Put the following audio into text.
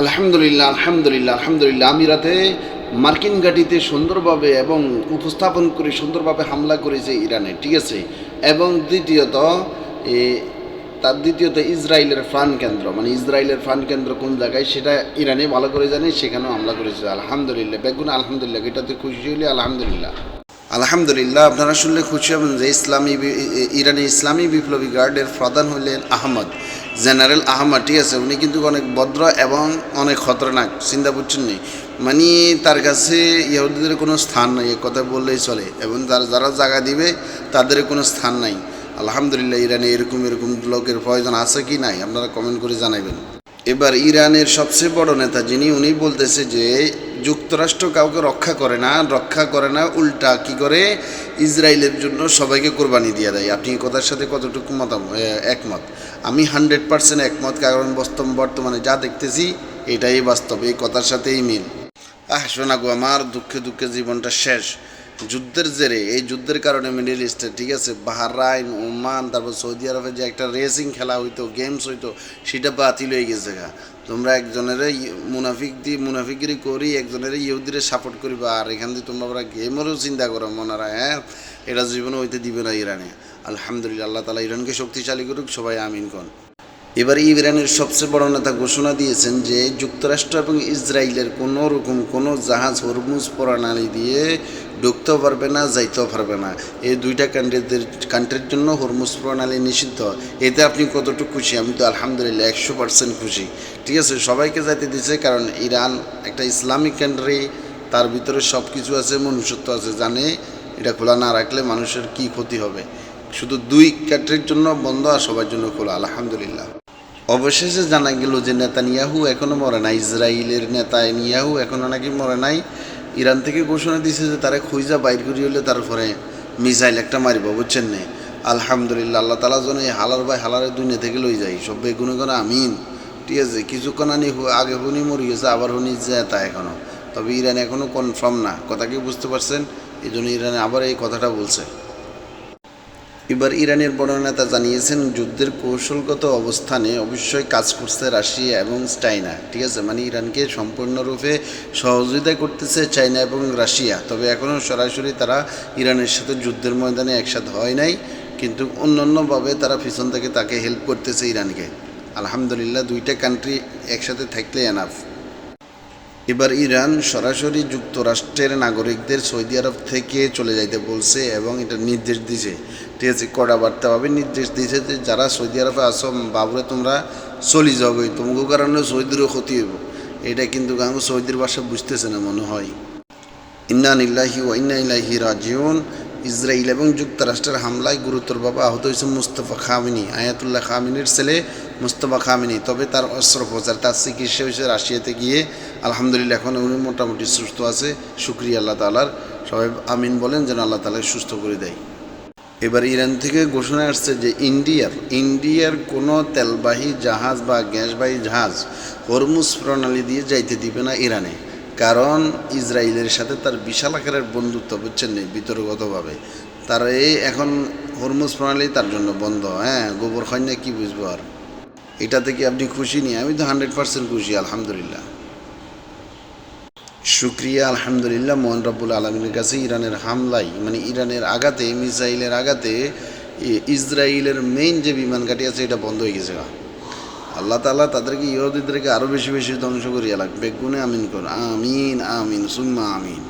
আলহামদুলিল্লাহ, আলহামদুলিল্লাহ, আলহামদুলিল্লাহ। আমিরাতে মার্কিন ঘাঁটিতে সুন্দরভাবে এবং উপস্থাপন করে সুন্দরভাবে হামলা করেছে ইরানে, ঠিক আছে। এবং দ্বিতীয়ত ইসরায়েলের প্রাণকেন্দ্র, মানে ইসরায়েলের প্রাণকেন্দ্র কোন জায়গায় সেটা ইরানে ভালো করে জানে, সেখানেও হামলা করেছে। আলহামদুলিল্লাহ, বেগুন আলহামদুলিল্লাহ, এটাতে খুশি হইলে আলহামদুলিল্লাহ। আলহামদুলিল্লাহ, আপনারা শুনলে খুশি হবেন যে ইরানি ইসলামী বিপ্লবী গার্ডের প্রধান হলেন আহমদ, জেনারেল আহমদ, ঠিক আছে। উনি কিন্তু অনেক ভদ্র এবং অনেক খতরনাক, চিন্তা করছেন নি। মানে তার কাছে ইহুদিদের কোনো স্থান নাই, এ কথা বললেই চলে। এবং যারা জায়গা দিবে তাদের কোনো স্থান নাই। আলহামদুলিল্লাহ, ইরানে এরকম এরকম লোকের প্রয়োজন আছে কি নাই, আপনারা কমেন্ট করে জানাবেন। এবার ইরানের সবচেয়ে বড় নেতা যিনি, উনি বলতেছে যে যুক্তরাষ্ট্র কাউকে রক্ষা করে না, উল্টা কি করে ইসরায়েলের জন্য সবাইকে কোরবানি দিয়ে দেয়। আপনি এই কথার সাথে কতটুকু একমত? আমি 100% একমত, কারণ বর্তমানে যা দেখতেছি এটাই বাস্তব, এই কথার সাথেই মিল। শোনা গো, আমার দুঃখে দুঃখে জীবনটা শেষ। যুদ্ধের জেরে, এই যুদ্ধের কারণে মিডল ইস্টে, ঠিক আছে, বাহরাইন, ওমান, তারপর সৌদি আরবে যে একটা রেসিং খেলা হইতো, গেমস হইতো, সেটা বাতিল হয়ে গেছে গা। তোমরা একজনের মুনাফিকগিরি করি, একজনের ইহুদিরে সাপোর্ট করিবা, আর এখান দিয়ে তোমরা গেমেরও চিন্তা করো মনারা। হ্যাঁ, এটা জীবনে হইতে দিবে না ইরানে। আলহামদুলিল্লাহ, আল্লাহ তালা ইরানকে শক্তিশালী করুক, সবাই আমিন কন। এবার ইরানের সবচেয়ে বড় নেতা ঘোষণা দিয়েছেন যে যুক্তরাষ্ট্র এবং ইসরায়েলের কোনো রকম কোনো জাহাজ হরমুজ প্রণালী দিয়ে ঢুকতেও পারবে না, যাইতেও পারবে না। এই দুইটা কান্ট্রির জন্য হরমুজ প্রণালী নিষিদ্ধ। এতে আপনি কতটুকু খুশি? আমি তো আলহামদুলিল্লাহ 100% খুশি, ঠিক আছে। সবাইকে যাইতে দিচ্ছে, কারণ ইরান একটা ইসলামিক কান্ট্রি, তার ভিতরে সব কিছু আছে, মনুষ্যত্ব আছে, জানে এটা খোলা না রাখলে মানুষের কি ক্ষতি হবে। শুধু দুই কান্ট্রির জন্য বন্ধ, আর সবার জন্য খোলা, আলহামদুলিল্লাহ। অবশেষে জানা গেল যে নেতানিয়াহু এখনও মরে নাই, ইসরায়েলের নেতানিয়াহু এখনও নাকি মরে নাই। ইরান থেকে ঘোষণা দিয়েছে যে তারা খুঁজা বাইর করি হলে তারপরে মিসাইল একটা মারিব, বুঝছেন না। আলহামদুলিল্লাহ, আল্লাহ তালা যেন এই হালার ভাই হালারের দুনিয়া থেকে লই যাই, সব বেগুনে কোনো আমিন, ঠিক আছে। কিছুক্ষণ আনি আগে হুনি মরি গেছে, আবার হুনি যেতা এখনও। তবে ইরান এখনও কনফার্ম না, কথা কি বুঝতে পারছেন? এই জন্য ইরানে আবার এই কথাটা বলছে। এবার ইরানের বড় নেতা জানিয়েছেন যুদ্ধের কৌশলগত অবস্থানে অবশ্যই কাজ করছে রাশিয়া এবং চায়না, ঠিক আছে। মানে ইরানকে সম্পূর্ণরূপে সহযোগিতা করতেছে চায়না এবং রাশিয়া। তবে এখনও সরাসরি তারা ইরানের সাথে যুদ্ধের ময়দানে একসাথে হয় নাই, কিন্তু অন্যান্যভাবে তারা পিছন থেকে তাকে হেল্প করতেছে ইরানকে। আলহামদুলিল্লাহ, দুইটা কান্ট্রি একসাথে থাকলে এনাফ। এবার ইরান সরাসরি যুক্তরাষ্ট্রের নাগরিকদের সৌদি আরব থেকে চলে যাইতে বলছে এবং এটা নির্দেশ দিছে, ঠিক আছে। কড়া বার্তাভাবে নির্দেশ দিয়েছে যে যারা সৌদি আরবে আসো, বাবুরে তোমরা চলে যাও, তোমাকে কারণে সৌদিরও ক্ষতি হইব। এটা কিন্তু সৌদির ভাষা বুঝতেছে না মনে হয়। ইন্না লিল্লাহি ওয়া ইন্না ইলাইহি রাজিউন। ইসরায়েল এবং যুক্তরাষ্ট্রের হামলায় গুরুতরভাবে আহত হয়েছে মুস্তফা খামিনি, আয়াতুল্লাহ খামিনির ছেলে মুস্তফা খামিনি। তবে তার অস্ত্রোপচার, তার চিকিৎসা হয়েছে রাশিয়াতে গিয়ে। আলহামদুলিল্লাহ, এখন উনি মোটামুটি সুস্থ আছে, শুক্রিয়া আল্লাহ তালার। সবাই আমিন বলেন যেন আল্লাহ তালা সুস্থ করে দেয়। এবার ইরান থেকে ঘোষণা আসছে যে ইন্ডিয়ার কোনো তেলবাহী জাহাজ বা গ্যাসবাহী জাহাজ হরমুজ প্রণালী দিয়ে যাইতে দিবে না ইরানে, কারণ ইসরায়েলের সাথে তার বিশাল আকারের বন্ধুত্ব, বুঝছেন না, বিতর্কগতভাবে। তার এই এখন হরমুজ প্রণালী তার জন্য বন্ধ। হ্যাঁ, গোবর খন্যা কি বুঝবো আর। এটা থেকে আপনি খুশি নি? আমি তো 100% খুশি, আলহামদুলিল্লাহ, শুক্রিয়া আলহামদুলিল্লাহ মোহন রব্বুল আলমীর কাছে। ইরানের হামলায়, মানে ইরানের আঘাতে, মিসাইলের আঘাতে ইসরায়েলের মেইন যে বিমান ঘাঁটি আছে এটা বন্ধ হয়ে গেছে। আল্লাহ তাআলা তাদেরকে, ইহুদিদেরকে আরও বেশি বেশি ধ্বংস করিয়া লাগবে। গুণে আমিন কর, আমিন আমিন সুম্মা আমিন।